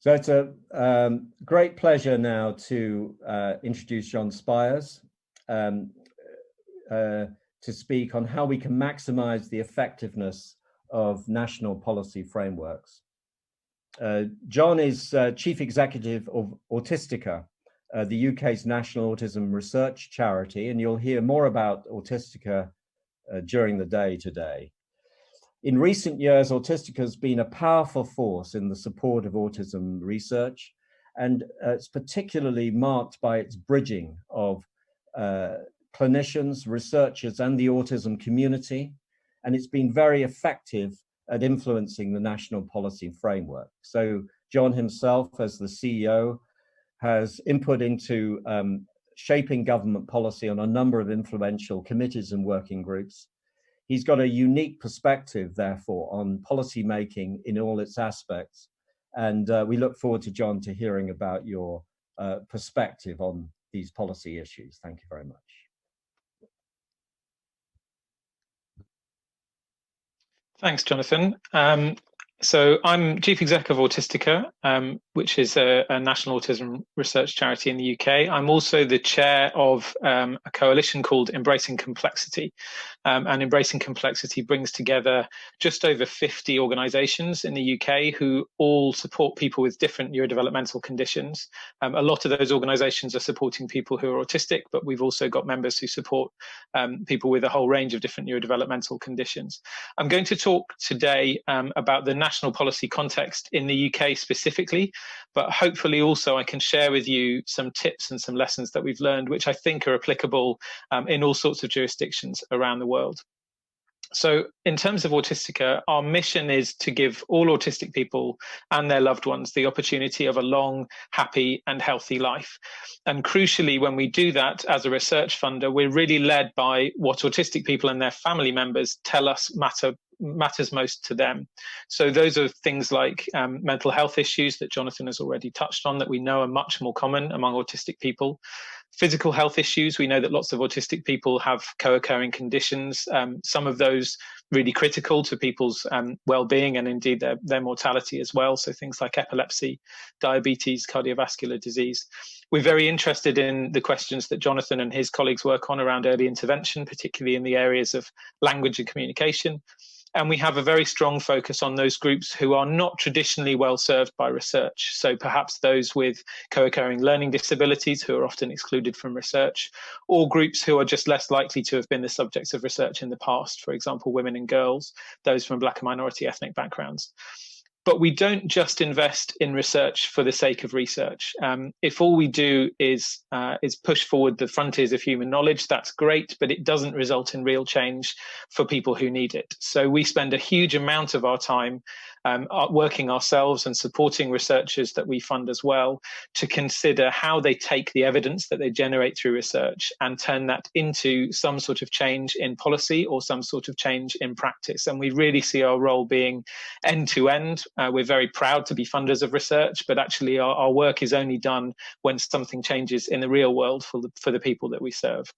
So it's a great pleasure now to introduce John Spiers um, to speak on how we can maximize the effectiveness of national policy frameworks. John is Chief Executive of Autistica, the UK's national autism research charity, and you'll hear more about Autistica during the day today. In recent years, Autistica has been a powerful force in the support of autism research, and it's particularly marked by its bridging of clinicians, researchers, and the autism community, and it's been very effective at influencing the national policy framework. So John himself, as the CEO, has input into shaping government policy on a number of influential committees and working groups. He's got a unique perspective, therefore, on policy making in all its aspects. And we look forward to, John, to hearing about your perspective on these policy issues. Thank you very much. Thanks, Jonathan. So I'm Chief Exec of Autistica, which is a national autism research charity in the UK. I'm also the chair of a coalition called Embracing Complexity. And Embracing Complexity brings together just over 50 organisations in the UK who all support people with different neurodevelopmental conditions. A lot of those organisations are supporting people who are autistic, but we've also got members who support people with a whole range of different neurodevelopmental conditions. I'm going to talk today about the national policy context in the UK specifically, but hopefully also I can share with you some tips and some lessons that we've learned, which I think are applicable in all sorts of jurisdictions around the world. So in terms of Autistica, our mission is to give all autistic people and their loved ones the opportunity of a long, happy and healthy life. And crucially, when we do that as a research funder, we're really led by what autistic people and their family members tell us matters most to them. So those are things like mental health issues that Jonathan has already touched on that we know are much more common among autistic people. Physical health issues, we know that lots of autistic people have co-occurring conditions, some of those really critical to people's well-being and indeed their mortality as well. So things like epilepsy, diabetes, cardiovascular disease. We're very interested in the questions that Jonathan and his colleagues work on around early intervention, particularly in the areas of language and communication. And we have a very strong focus on those groups who are not traditionally well served by research. So perhaps those with co-occurring learning disabilities who are often excluded from research, or groups who are just less likely to have been the subjects of research in the past, for example, women and girls, those from Black and minority ethnic backgrounds. But we don't just invest in research for the sake of research. If all we do is push forward the frontiers of human knowledge, that's great, but it doesn't result in real change for people who need it. So we spend a huge amount of our time working ourselves and supporting researchers that we fund as well to consider how they take the evidence that they generate through research and turn that into some sort of change in policy or some sort of change in practice. And we really see our role being end to end. We're very proud to be funders of research, but actually our work is only done when something changes in the real world for the people that we serve.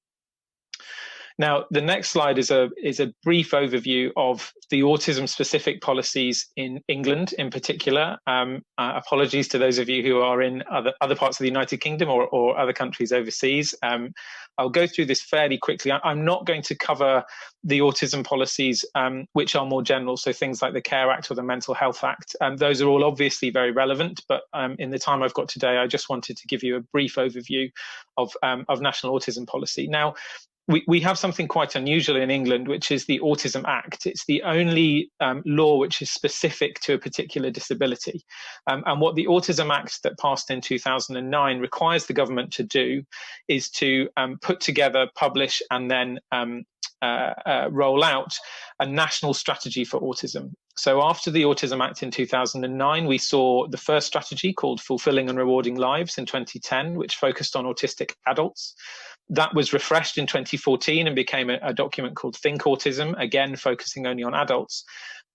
Now, the next slide is a brief overview of the autism-specific policies in England in particular. Apologies to those of you who are in other parts of the United Kingdom or other countries overseas. I'll go through this fairly quickly. I'm not going to cover the autism policies which are more general, so things like the Care Act or the Mental Health Act. Those are all obviously very relevant, but in the time I've got today, I just wanted to give you a brief overview of national autism policy. Now, we have something quite unusual in England, which is the Autism Act. It's the only law which is specific to a particular disability. And what the Autism Act that passed in 2009 requires the government to do is to put together, publish, and then roll out a national strategy for autism. So after the Autism Act in 2009, we saw the first strategy called Fulfilling and Rewarding Lives in 2010, which focused on autistic adults. That was refreshed in 2014 and became a document called Think Autism, again focusing only on adults,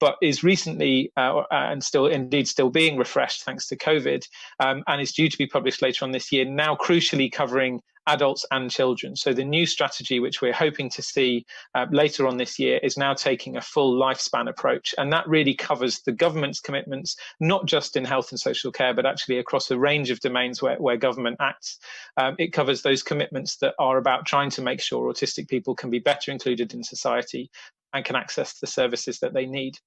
but is recently and still being refreshed thanks to COVID, and is due to be published later on this year, now crucially covering adults and children. So the new strategy, which we're hoping to see later on this year, is now taking a full lifespan approach. And that really covers the government's commitments, not just in health and social care, but actually across a range of domains where government acts. It covers those commitments that are about trying to make sure autistic people can be better included in society and can access the services that they need.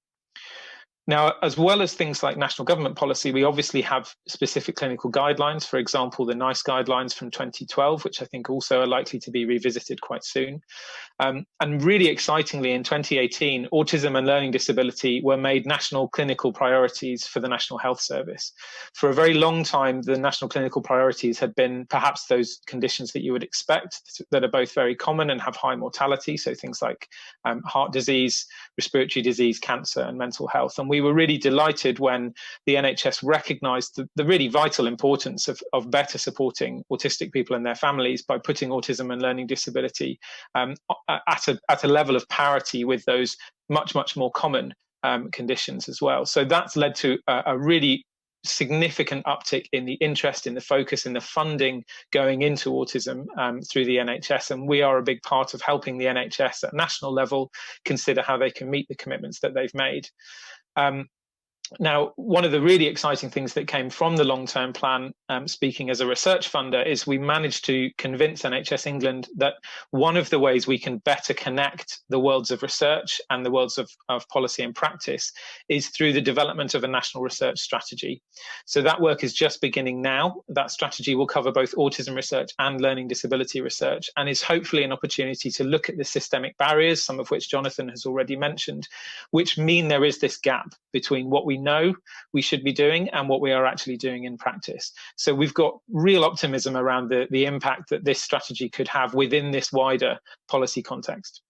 Now, as well as things like national government policy, we obviously have specific clinical guidelines, for example, the NICE guidelines from 2012, which I think also are likely to be revisited quite soon. And really excitingly, in 2018, autism and learning disability were made national clinical priorities for the National Health Service. For a very long time, the national clinical priorities had been perhaps those conditions that you would expect that are both very common and have high mortality, so things like heart disease, respiratory disease, cancer, and mental health. And we were really delighted when the NHS recognised the really vital importance of better supporting autistic people and their families by putting autism and learning disability at a level of parity with those much more common conditions as well. So that's led to a really significant uptick in the interest, in the focus, in the funding going into autism through the NHS. And we are a big part of helping the NHS at national level consider how they can meet the commitments that they've made. Now, one of the really exciting things that came from the long-term plan, speaking as a research funder, is we managed to convince NHS England that one of the ways we can better connect the worlds of research and the worlds of policy and practice is through the development of a national research strategy. So that work is just beginning now. That strategy will cover both autism research and learning disability research, and is hopefully an opportunity to look at the systemic barriers, some of which Jonathan has already mentioned, which mean there is this gap between what we know we should be doing and what we are actually doing in practice. So we've got real optimism around the impact that this strategy could have within this wider policy context.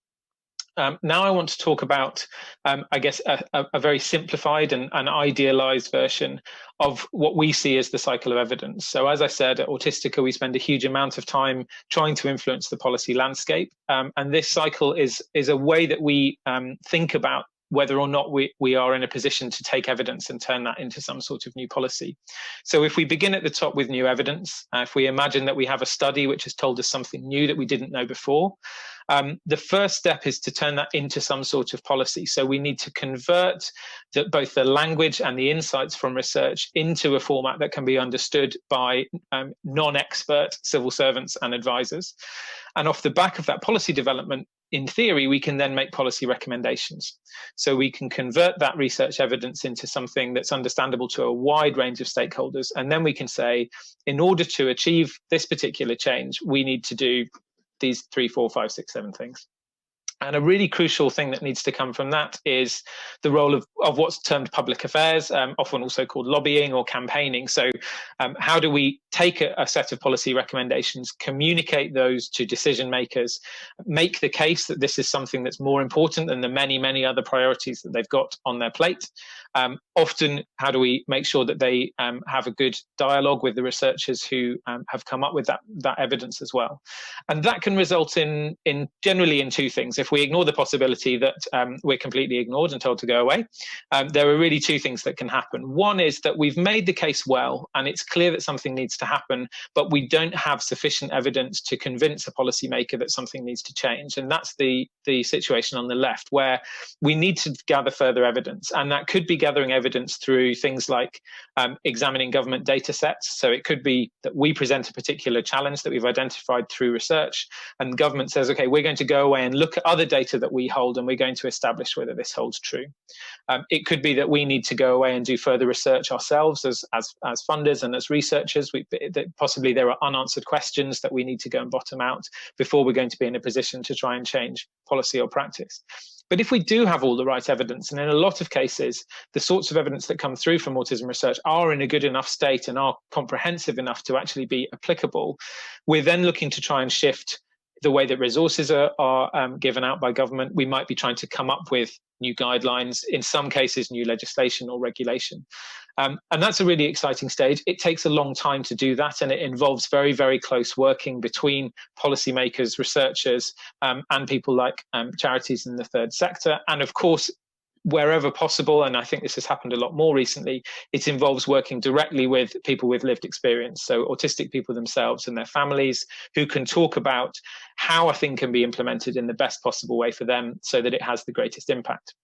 Now I want to talk about, I guess, a very simplified and idealized version of what we see as the cycle of evidence. So as I said, at Autistica, we spend a huge amount of time trying to influence the policy landscape. And this cycle is a way that we think about whether or not we are in a position to take evidence and turn that into some sort of new policy. So if we begin at the top with new evidence, if we imagine that we have a study which has told us something new that we didn't know before, the first step is to turn that into some sort of policy. So we need to convert both the language and the insights from research into a format that can be understood by non-expert civil servants and advisors. And off the back of that policy development, in theory, we can then make policy recommendations. So we can convert that research evidence into something that's understandable to a wide range of stakeholders. And then we can say, in order to achieve this particular change, we need to do these 3, 4, 5, 6, 7 things. And a really crucial thing that needs to come from that is the role of what's termed public affairs, often also called lobbying or campaigning. So how do we take a set of policy recommendations, communicate those to decision makers, make the case that this is something that's more important than the many other priorities that they've got on their plate? Often, how do we make sure that they have a good dialogue with the researchers who have come up with that evidence as well? And that can result in generally in two things. If we ignore the possibility that we're completely ignored and told to go away, there are really two things that can happen. One is that we've made the case well, and it's clear that something needs to happen, but we don't have sufficient evidence to convince a policymaker that something needs to change. And that's the situation on the left, where we need to gather further evidence. And that could be gathering evidence through things like examining government data sets. So it could be that we present a particular challenge that we've identified through research, and the government says, okay, we're going to go away and look at other data that we hold, and we're going to establish whether this holds true. It could be that we need to go away and do further research ourselves as funders and as researchers. Possibly there are unanswered questions that we need to go and bottom out before we're going to be in a position to try and change policy or practice. But if we do have all the right evidence, and in a lot of cases, the sorts of evidence that come through from autism research are in a good enough state and are comprehensive enough to actually be applicable, we're then looking to try and shift the way that resources are given out by government. We might be trying to come up with new guidelines, in some cases new legislation or regulation. And that's a really exciting stage. It takes a long time to do that, and it involves very close working between policymakers, researchers, and people like charities in the third sector. And of course, wherever possible, and I think this has happened a lot more recently, it involves working directly with people with lived experience, so autistic people themselves and their families, who can talk about how a thing can be implemented in the best possible way for them so that it has the greatest impact.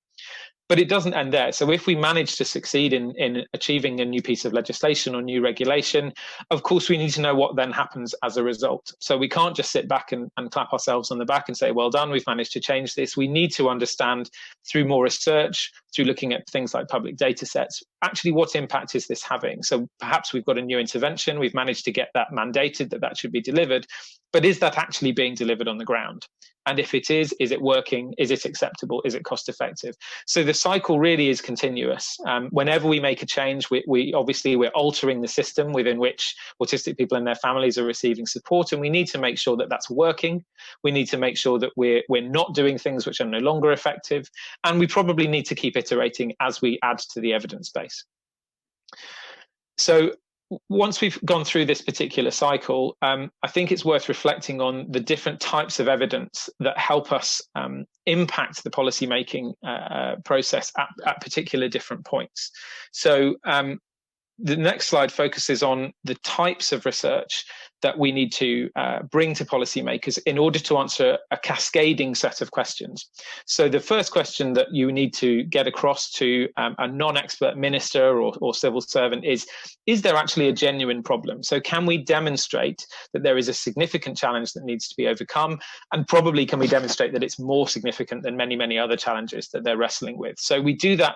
But it doesn't end there. So if we manage to succeed in achieving a new piece of legislation or new regulation, of course, we need to know what then happens as a result. So we can't just sit back and clap ourselves on the back and say, well done, we've managed to change this. We need to understand through more research, through looking at things like public data sets, actually what impact is this having? So perhaps we've got a new intervention, we've managed to get that mandated, that should be delivered, but is that actually being delivered on the ground? And if it is it working? Is it acceptable? Is it cost effective? So the cycle really is continuous. Whenever we make a change, we're altering the system within which autistic people and their families are receiving support, and we need to make sure that that's working. We need to make sure that we're not doing things which are no longer effective, and we probably need to keep iterating as we add to the evidence base. So once we've gone through this particular cycle, I think it's worth reflecting on the different types of evidence that help us impact the policymaking process at particular different points. So the next slide focuses on the types of research that we need to bring to policymakers in order to answer a cascading set of questions. So the first question that you need to get across to a non-expert minister or civil servant is there actually a genuine problem? So can we demonstrate that there is a significant challenge that needs to be overcome? And probably can we demonstrate that it's more significant than many, many other challenges that they're wrestling with? So we do that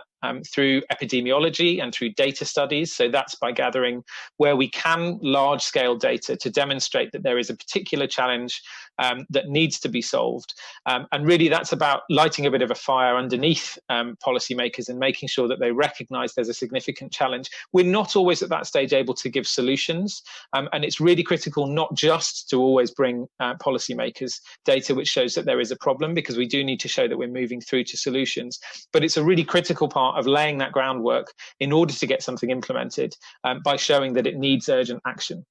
through epidemiology and through data studies. So that's by gathering, where we can, large-scale data to demonstrate that there is a particular challenge that needs to be solved. And really that's about lighting a bit of a fire underneath policymakers and making sure that they recognize there's a significant challenge. We're not always at that stage able to give solutions, and it's really critical not just to always bring policymakers data which shows that there is a problem, because we do need to show that we're moving through to solutions, but it's a really critical part of laying that groundwork in order to get something implemented by showing that it needs urgent action.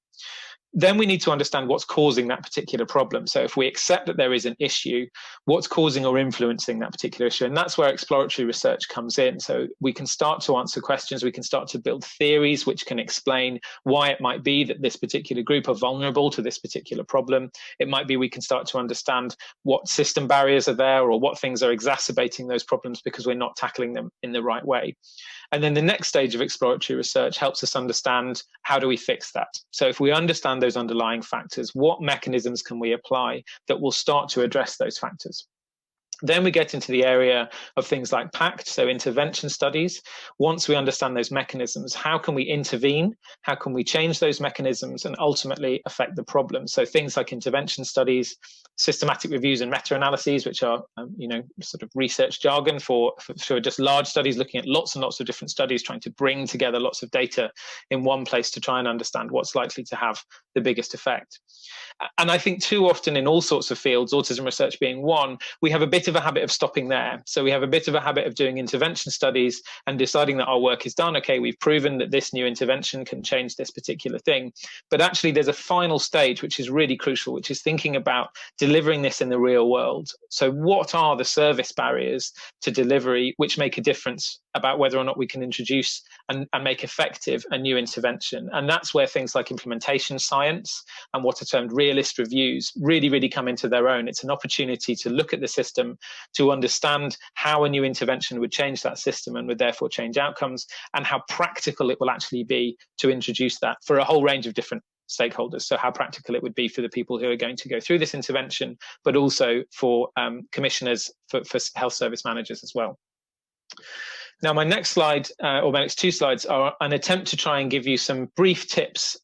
Then we need to understand what's causing that particular problem. So if we accept that there is an issue, what's causing or influencing that particular issue? And that's where exploratory research comes in. So we can start to answer questions, we can start to build theories which can explain why it might be that this particular group are vulnerable to this particular problem. It might be we can start to understand what system barriers are there or what things are exacerbating those problems because we're not tackling them in the right way. And then the next stage of exploratory research helps us understand, how do we fix that? So if we understand those underlying factors, what mechanisms can we apply that will start to address those factors? Then we get into the area of things like PACT, so intervention studies. Once we understand those mechanisms, how can we intervene? How can we change those mechanisms and ultimately affect the problem? So things like intervention studies, systematic reviews and meta-analyses, which are sort of research jargon for just large studies, looking at lots and lots of different studies, trying to bring together lots of data in one place to try and understand what's likely to have the biggest effect. And I think too often in all sorts of fields, autism research being one, we have a bit of a habit of stopping there. So we have a bit of a habit of doing intervention studies and deciding that our work is done. Okay, we've proven that this new intervention can change this particular thing. But actually there's a final stage which is really crucial, which is thinking about delivering this in the real world. So what are the service barriers to delivery which make a difference about whether or not we can introduce and make effective a new intervention? And that's where things like implementation science and what are termed realist reviews really, really come into their own. It's an opportunity to look at the system, to understand how a new intervention would change that system and would therefore change outcomes, and how practical it will actually be to introduce that for a whole range of different stakeholders. So how practical it would be for the people who are going to go through this intervention, but also for commissioners, for health service managers as well. Now, my next slide, or my next two slides, are an attempt to try and give you some brief tips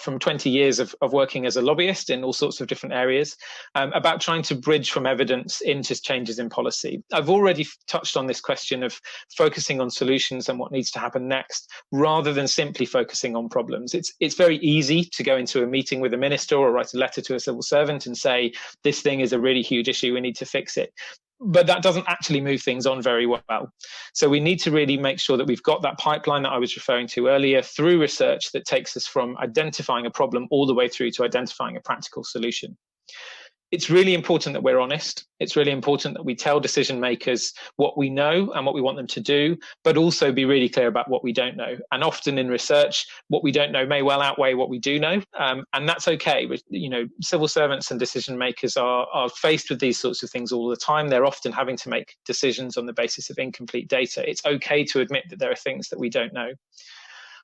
from 20 years of working as a lobbyist in all sorts of different areas about trying to bridge from evidence into changes in policy. I've already touched on this question of focusing on solutions and what needs to happen next, rather than simply focusing on problems. It's very easy to go into a meeting with a minister or write a letter to a civil servant and say, this thing is a really huge issue, we need to fix it. But that doesn't actually move things on very well. So we need to really make sure that we've got that pipeline that I was referring to earlier through research that takes us from identifying a problem all the way through to identifying a practical solution. It's really important that we're honest. It's really important that we tell decision makers what we know and what we want them to do, but also be really clear about what we don't know. And often in research, what we don't know may well outweigh what we do know, and that's okay. Civil servants and decision makers are faced with these sorts of things all the time. They're often having to make decisions on the basis of incomplete data. It's okay to admit that there are things that we don't know.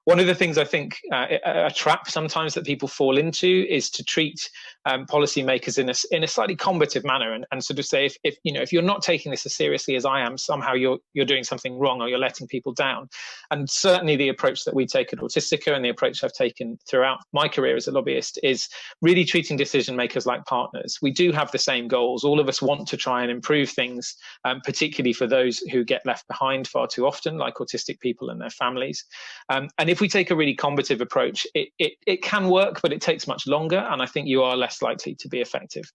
One of the things I think a trap sometimes that people fall into is to treat policymakers in a slightly combative manner, and sort of say, if you're not taking this as seriously as I am, somehow you're doing something wrong, or you're letting people down. And certainly the approach that we take at Autistica, and the approach I've taken throughout my career as a lobbyist, is really treating decision makers like partners. We do have the same goals. All of us want to try and improve things, particularly for those who get left behind far too often, like autistic people and their families. And if we take a really combative approach, it can work, but it takes much longer, and I think you are less likely to be effective.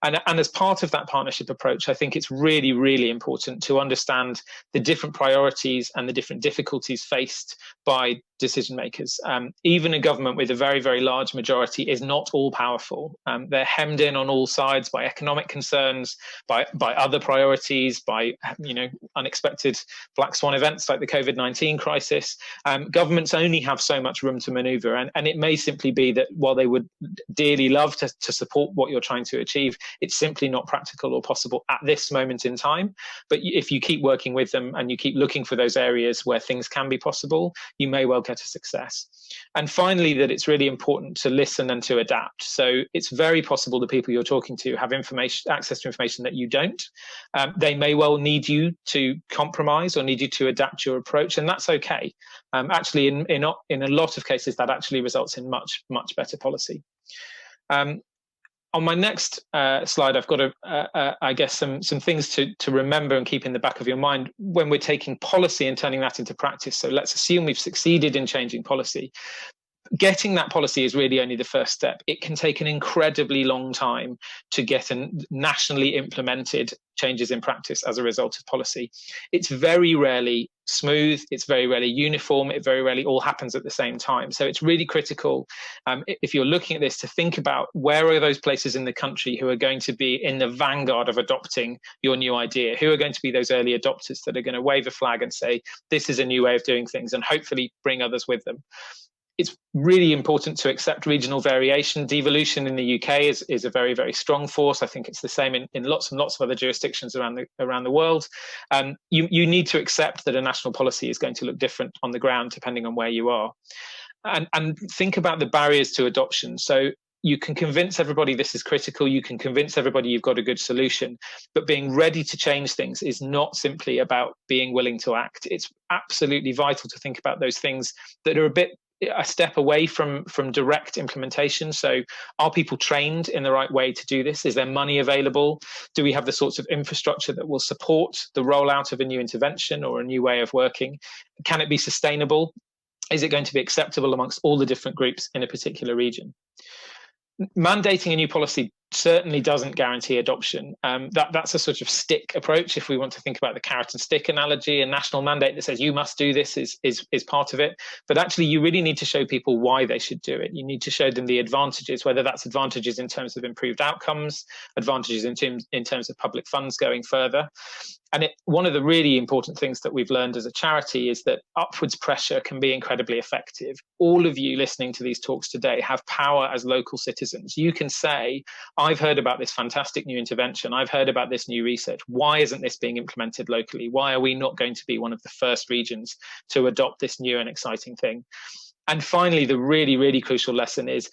And as part of that partnership approach, I think it's really, really important to understand the different priorities and the different difficulties faced by decision makers. Even a government with a very, very large majority is not all powerful. They're hemmed in on all sides by economic concerns, by other priorities, by unexpected black swan events like the COVID-19 crisis. Governments only have so much room to maneuver, and it may simply be that while they would dearly love to support what you're trying to achieve, it's simply not practical or possible at this moment in time. But if you keep working with them and you keep looking for those areas where things can be possible, you may well get a success. And finally, that it's really important to listen and to adapt. So it's very possible the people you're talking to have access to information that you don't. They may well need you to compromise or need you to adapt your approach, and that's okay. Actually, in a lot of cases, that actually results in much, much better policy. On my next slide, I've got I guess some things to remember and keep in the back of your mind when we're taking policy and turning that into practice. So let's assume we've succeeded in changing policy. Getting that policy is really only the first step. It can take an incredibly long time to get nationally implemented changes in practice as a result of policy. It's very rarely smooth, it's very rarely uniform, it very rarely all happens at the same time. So it's really critical, if you're looking at this, to think about where are those places in the country who are going to be in the vanguard of adopting your new idea, who are going to be those early adopters that are going to wave a flag and say, this is a new way of doing things, and hopefully bring others with them. It's really important to accept regional variation. Devolution in the UK is a very, very strong force. I think it's the same in lots and lots of other jurisdictions around the world. You need to accept that a national policy is going to look different on the ground depending on where you are. And think about the barriers to adoption. So you can convince everybody this is critical. You can convince everybody you've got a good solution. But being ready to change things is not simply about being willing to act. It's absolutely vital to think about those things that are a step away from direct implementation. So are people trained in the right way to do this? Is there money available? Do we have the sorts of infrastructure that will support the rollout of a new intervention or a new way of working? Can it be sustainable? Is it going to be acceptable amongst all the different groups in a particular region? Mandating a new policy certainly doesn't guarantee adoption. That's a sort of stick approach. If we want to think about the carrot and stick analogy, a national mandate that says you must do this is part of it. But actually, you really need to show people why they should do it. You need to show them the advantages, whether that's advantages in terms of improved outcomes, advantages in terms of public funds going further. And one of the really important things that we've learned as a charity is that upwards pressure can be incredibly effective. All of you listening to these talks today have power as local citizens. You can say, I've heard about this fantastic new intervention. I've heard about this new research. Why isn't this being implemented locally? Why are we not going to be one of the first regions to adopt this new and exciting thing? And finally, the really, really crucial lesson is,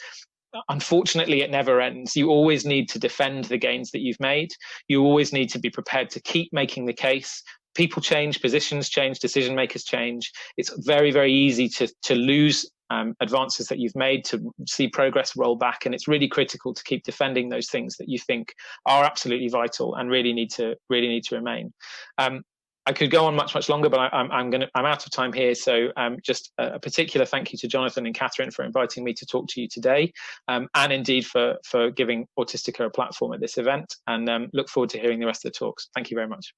unfortunately, it never ends. You always need to defend the gains that you've made. You always need to be prepared to keep making the case. People change, positions change, decision makers change. It's very, very easy to lose advances that you've made, to see progress roll back. And it's really critical to keep defending those things that you think are absolutely vital and really need to remain. I could go on much, much longer, but I'm out of time here. So just a particular thank you to Jonathan and Catherine for inviting me to talk to you today, and indeed for giving Autistica a platform at this event, and look forward to hearing the rest of the talks. Thank you very much.